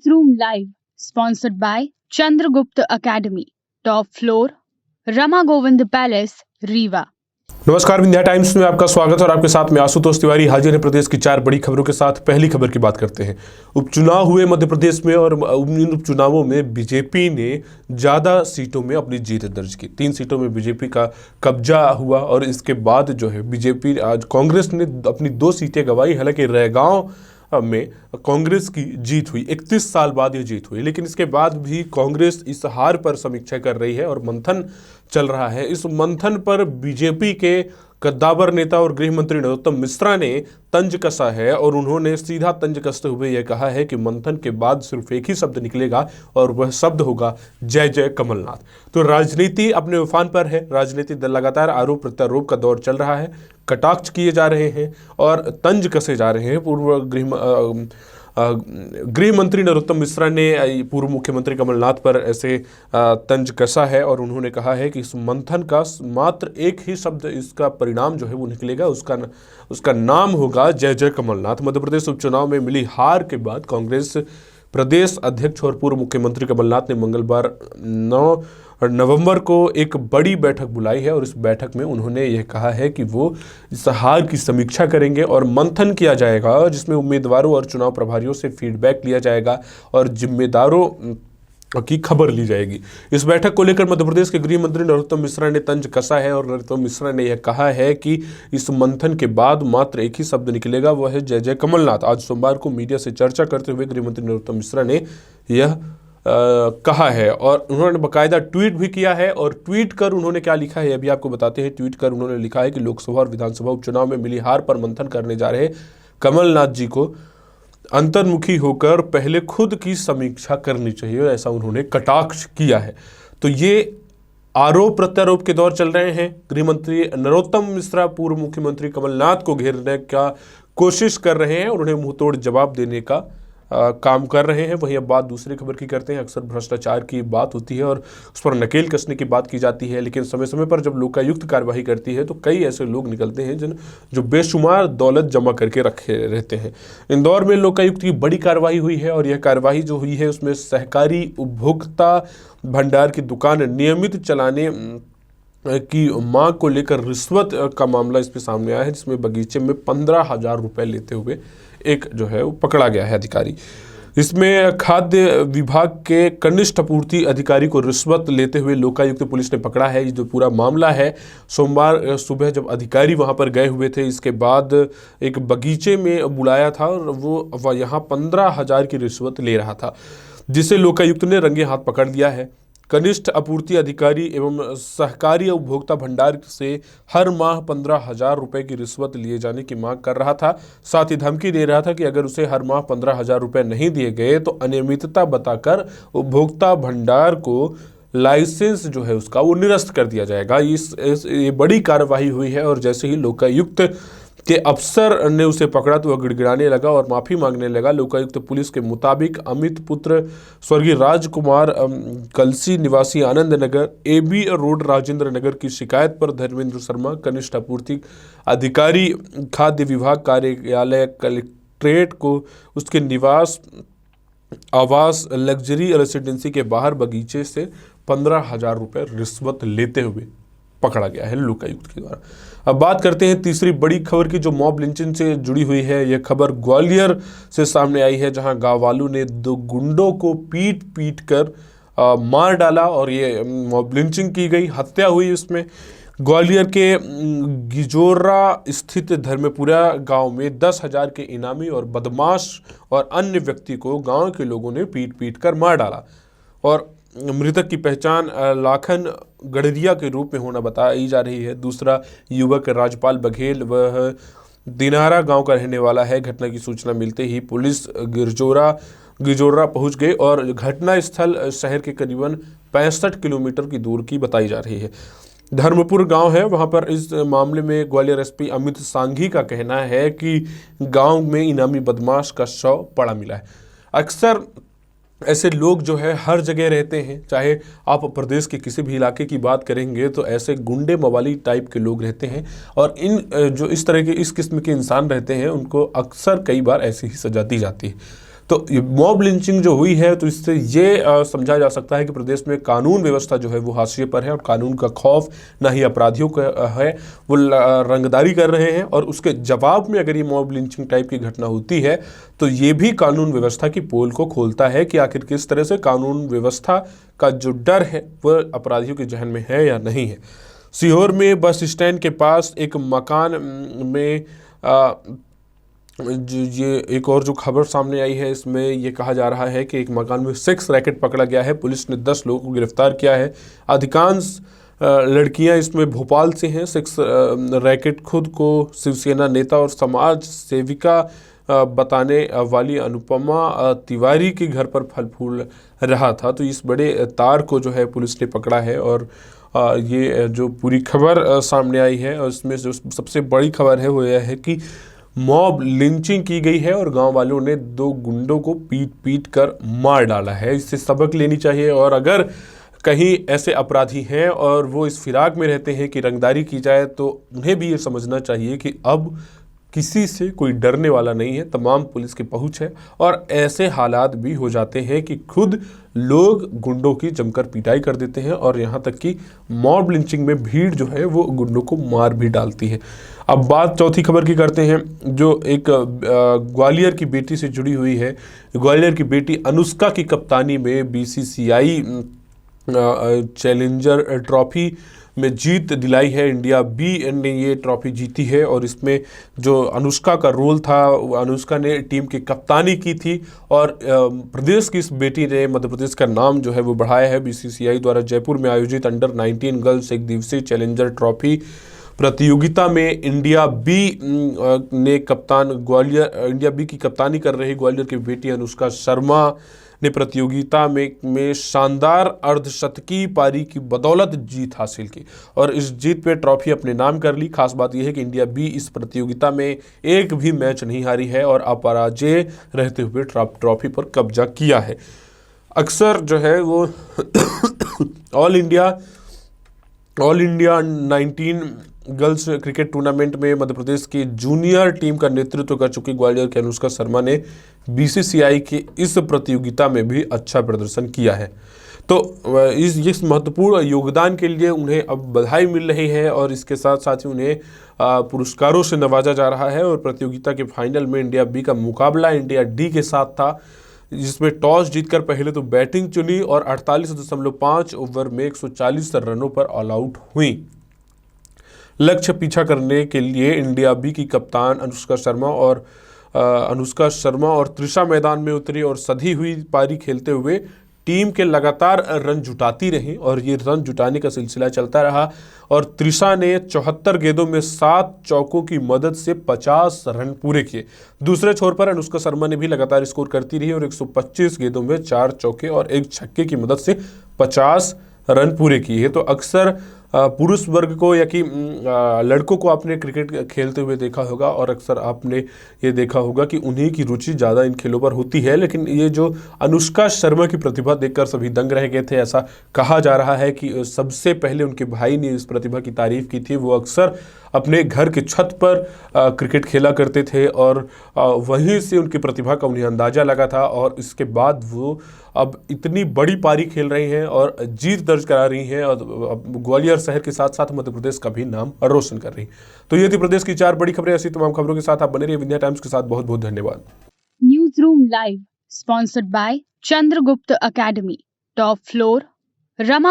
Newsroom Live, sponsored by Chandragupta Academy, top floor, Rama Govind Palace, Rewa. नमस्कार, Vindhya times में आपका स्वागत है और आपके साथ मैं आशुतोष तिवारी हाजिर है प्रदेश की 4 बड़ी खबरों के साथ। पहली खबर की बात करते हैं। उपचुनाव हुए मध्य प्रदेश में और इन उपचुनावों में बीजेपी ने ज़्यादा सीटों में अपनी जीत दर्ज की। 3 सीटों में बीजेपी का कब्जा हुआ और इसके बाद जो है बीजेपी आज कांग्रेस ने अपनी 2 सीटें गंवाई। हालांकि रैगांव में कांग्रेस की जीत हुई, 31 साल बाद ये जीत हुई, लेकिन इसके बाद भी कांग्रेस इस हार पर समीक्षा कर रही है और मंथन चल रहा है। इस मंथन पर बीजेपी के कद्दावर नेता और गृह मंत्री नरोत्तम मिश्रा ने तंज कसा है और उन्होंने सीधा तंज कसते हुए यह कहा है कि मंथन के बाद सिर्फ एक ही शब्द निकलेगा और वह शब्द होगा जय जय कमलनाथ। तो राजनीति अपने उफान पर है। राजनीति लगातार आरोप प्रत्यारोप का दौर चल रहा है, कटाक्ष किए जा रहे हैं और तंज कसे जा रहे हैं। पूर्व गृह मंत्री नरोत्तम मिश्रा ने पूर्व मुख्यमंत्री कमलनाथ पर ऐसे तंज कसा है और उन्होंने कहा है कि इस मंथन का मात्र एक ही शब्द, इसका परिणाम जो है वो निकलेगा, उसका नाम होगा जय जय कमलनाथ। मध्य प्रदेश उपचुनाव में मिली हार के बाद कांग्रेस प्रदेश अध्यक्ष और पूर्व मुख्यमंत्री कमलनाथ ने मंगलवार 9 नवंबर को एक बड़ी बैठक बुलाई है और इस बैठक में उन्होंने यह कहा है कि वो इस हार की समीक्षा करेंगे और मंथन किया जाएगा, जिसमें उम्मीदवारों और चुनाव प्रभारियों से फीडबैक लिया जाएगा और जिम्मेदारों की खबर ली जाएगी। इस बैठक को लेकर मध्य प्रदेश के गृह मंत्री नरोत्तम मिश्रा ने तंज कसा है और नरोत्तम मिश्रा ने यह कहा है कि इस मंथन के बाद मात्र एक ही शब्द निकलेगा, वह है जय जय कमलनाथ। आज सोमवार को मीडिया से चर्चा करते हुए गृह मंत्री नरोत्तम मिश्रा ने यह कहा है और उन्होंने बाकायदा ट्वीट भी किया है और ट्वीट कर उन्होंने क्या लिखा है अभी आपको बताते हैं। ट्वीट कर उन्होंने लिखा है कि लोकसभा और विधानसभा उपचुनाव में मिली हार पर मंथन करने जा रहे कमलनाथ जी को अंतर्मुखी होकर पहले खुद की समीक्षा करनी चाहिए, ऐसा उन्होंने कटाक्ष किया है। तो ये आरोप प्रत्यारोप के दौर चल रहे हैं। गृह मंत्री नरोत्तम मिश्रा पूर्व मुख्यमंत्री कमलनाथ को घेरने का कोशिश कर रहे हैं और उन्हें मुंहतोड़ जवाब देने का काम कर रहे हैं। वहीं अब बात दूसरी खबर की करते हैं। अक्सर भ्रष्टाचार की बात होती है और उस पर नकेल कसने की बात की जाती है, लेकिन समय समय पर जब लोकायुक्त कार्रवाई करती है तो कई ऐसे लोग निकलते हैं जो बेशुमार दौलत जमा करके रखे रहते हैं। इंदौर में लोकायुक्त की बड़ी कार्रवाई हुई है और यह कार्रवाई जो हुई है उसमें सहकारी उपभोक्ता भंडार की दुकान नियमित चलाने की मांग को लेकर रिश्वत का मामला इस पे सामने आया है, जिसमें बगीचे में 15,000 रुपये लेते हुए एक जो है वो पकड़ा गया है अधिकारी। इसमें खाद्य विभाग के कनिष्ठ आपूर्ति अधिकारी को रिश्वत लेते हुए लोकायुक्त पुलिस ने पकड़ा है। ये जो पूरा मामला है, सोमवार सुबह जब अधिकारी वहां पर गए हुए थे, इसके बाद एक बगीचे में बुलाया था और वो यहाँ 15,000 की रिश्वत ले रहा था, जिसे लोकायुक्त ने रंगे हाथ पकड़ लिया है। कनिष्ठ आपूर्ति अधिकारी एवं सहकारी उपभोक्ता भंडार से हर माह 15,000 रुपये की रिश्वत लिए जाने की मांग कर रहा था। साथ ही धमकी दे रहा था कि अगर उसे हर माह 15,000 रुपये नहीं दिए गए तो अनियमितता बताकर उपभोक्ता भंडार को लाइसेंस जो है उसका वो निरस्त कर दिया जाएगा। ये बड़ी कार्रवाई हुई है और जैसे ही लोकायुक्त के अफसर ने उसे पकड़ा तो वह गिड़गिड़ाने लगा और माफ़ी मांगने लगा। लोकायुक्त पुलिस के मुताबिक अमित पुत्र स्वर्गीय राजकुमार कलसी निवासी आनंद नगर AB रोड राजेंद्र नगर की शिकायत पर धर्मेंद्र शर्मा कनिष्ठ आपूर्ति अधिकारी खाद्य विभाग कार्यालय कलेक्ट्रेट को उसके निवास आवास लग्जरी रेसिडेंसी के बाहर बगीचे से 15,000 रुपये रिश्वत लेते हुए पकड़ा गया है लोकायुक्त के द्वारा। अब बात करते हैं तीसरी बड़ी खबर की, जो मॉब लिंचिंग से जुड़ी हुई है। यह खबर ग्वालियर से सामने आई है, जहां गांव वालों ने 2 गुंडों को पीट कर मार डाला और ये मॉब लिंचिंग की गई, हत्या हुई। इसमें ग्वालियर के गिजोरा स्थित धर्मपुरा गांव में 10,000 के इनामी और बदमाश और अन्य व्यक्ति को गांव के लोगों ने पीट कर मार डाला और मृतक की पहचान लाखन गढ़रिया के रूप में होना बताई जा रही है। दूसरा युवक राजपाल बघेल, वह दिनारा गांव का रहने वाला है। घटना की सूचना मिलते ही पुलिस गिजोरा पहुंच गई और घटना स्थल शहर के करीबन 65 किलोमीटर की दूर की बताई जा रही है। धर्मपुर गांव है, वहां पर इस मामले में ग्वालियर SP अमित सांघी का कहना है कि गांव में इनामी बदमाश का शव पड़ा मिला है। अक्सर ऐसे लोग जो है हर जगह रहते हैं, चाहे आप प्रदेश के किसी भी इलाके की बात करेंगे तो ऐसे गुंडे मवाली टाइप के लोग रहते हैं और इन जो इस तरह के इस किस्म के इंसान रहते हैं उनको अक्सर कई बार ऐसी ही सजा दी जाती है। तो ये मॉब लिंचिंग जो हुई है, तो इससे ये समझा जा सकता है कि प्रदेश में कानून व्यवस्था जो है वो हाशिए पर है और कानून का खौफ ना ही अपराधियों का है, वो रंगदारी कर रहे हैं। और उसके जवाब में अगर ये मॉब लिंचिंग टाइप की घटना होती है तो ये भी कानून व्यवस्था की पोल को खोलता है कि आखिर किस तरह से कानून व्यवस्था का जो डर है वह अपराधियों के जहन में है या नहीं है। सीहोर में बस स्टैंड के पास एक मकान में ये एक और जो खबर सामने आई है, इसमें ये कहा जा रहा है कि एक मकान में सेक्स रैकेट पकड़ा गया है। पुलिस ने 10 लोगों को गिरफ्तार किया है। अधिकांश लड़कियां इसमें भोपाल से हैं। सेक्स रैकेट खुद को शिवसेना नेता और समाज सेविका बताने वाली अनुपमा तिवारी के घर पर फल फूल रहा था। तो इस बड़े तार को जो है पुलिस ने पकड़ा है और ये जो पूरी खबर सामने आई है, और इसमें जो सबसे बड़ी खबर है वो यह है कि मॉब लिंचिंग की गई है और गांव वालों ने 2 गुंडों को पीट पीट कर मार डाला है। इससे सबक लेनी चाहिए, और अगर कहीं ऐसे अपराधी हैं और वो इस फिराक में रहते हैं कि रंगदारी की जाए, तो उन्हें भी ये समझना चाहिए कि अब किसी से कोई डरने वाला नहीं है, तमाम पुलिस की पहुंच है। और ऐसे हालात भी हो जाते हैं कि खुद लोग गुंडों की जमकर पिटाई कर देते हैं, और यहाँ तक कि मॉब लिंचिंग में भीड़ जो है वो गुंडों को मार भी डालती है। अब बात चौथी खबर की करते हैं, जो एक ग्वालियर की बेटी से जुड़ी हुई है। ग्वालियर की बेटी अनुष्का की कप्तानी में बीसीसीआई चैलेंजर ट्रॉफी में जीत दिलाई है। इंडिया बी ने ये ट्रॉफी जीती है, और इसमें जो अनुष्का का रोल था, अनुष्का ने टीम की कप्तानी की थी, और प्रदेश की इस बेटी ने मध्य प्रदेश का नाम जो है वो बढ़ाया है। बीसीसीआई द्वारा जयपुर में आयोजित अंडर 19 गर्ल्स एक दिवसीय चैलेंजर ट्रॉफी प्रतियोगिता में इंडिया बी की कप्तानी कर रही ग्वालियर की बेटी अनुष्का शर्मा ने प्रतियोगिता में शानदार अर्धशतकीय पारी की बदौलत जीत हासिल की, और इस जीत पे ट्रॉफी अपने नाम कर ली। खास बात यह है कि इंडिया बी इस प्रतियोगिता में एक भी मैच नहीं हारी है और अपराजय रहते हुए ट्रॉफी पर कब्जा किया है। अक्सर जो है वो all India 19 girls cricket tournament में मध्य प्रदेश की जूनियर टीम का नेतृत्व कर चुकी ग्वालियर की अनुष्का शर्मा ने बीसीसीआई की इस प्रतियोगिता में भी अच्छा प्रदर्शन किया है। तो इस महत्वपूर्ण योगदान के लिए उन्हें अब बधाई मिल रही है, और इसके साथ साथ ही उन्हें पुरस्कारों से नवाजा जा रहा है। और प्रतियोगिता के फाइनल में इंडिया बी का मुकाबला इंडिया डी के साथ था, जिसमें टॉस जीतकर पहले तो बैटिंग चुनी और 48.5 ओवर में 140 रनों पर ऑल आउट हुई। लक्ष्य पीछा करने के लिए इंडिया बी की कप्तान अनुष्का शर्मा और त्रिशा मैदान में उतरी और सधी हुई पारी खेलते हुए टीम के लगातार रन जुटाती रही, और ये रन जुटाने का सिलसिला चलता रहा। और त्रिशा ने 74 गेंदों में 7 चौकों की मदद से 50 रन पूरे किए। दूसरे छोर पर अनुष्का शर्मा ने भी लगातार स्कोर करती रही और 125 गेंदों में 4 चौके और 1 छक्के की मदद से 50 रन पूरे किए। तो अक्सर पुरुष वर्ग को या कि लड़कों को आपने क्रिकेट खेलते हुए देखा होगा, और अक्सर आपने ये देखा होगा कि उन्हीं की रुचि ज़्यादा इन खेलों पर होती है। लेकिन ये जो अनुष्का शर्मा की प्रतिभा देखकर सभी दंग रह गए थे। ऐसा कहा जा रहा है कि सबसे पहले उनके भाई ने इस प्रतिभा की तारीफ की थी। वो अक्सर अपने घर के छत पर क्रिकेट खेला करते थे, और वहीं से उनकी प्रतिभा का उन्हें अंदाज़ा लगा था, और इसके बाद वो अब इतनी बड़ी पारी खेल रही हैं और जीत दर्ज करा रही हैं, और ग्वालियर शहर के साथ साथ मध्य प्रदेश का भी नाम रोशन कर रही। तो ये थी प्रदेश की 4 बड़ी खबरें। ऐसी तमाम खबरों के साथ आप बने रहिए विंध्या टाइम्स के साथ। बहुत बहुत धन्यवाद। News room live sponsored by Chandragupta academy, top floor, Rama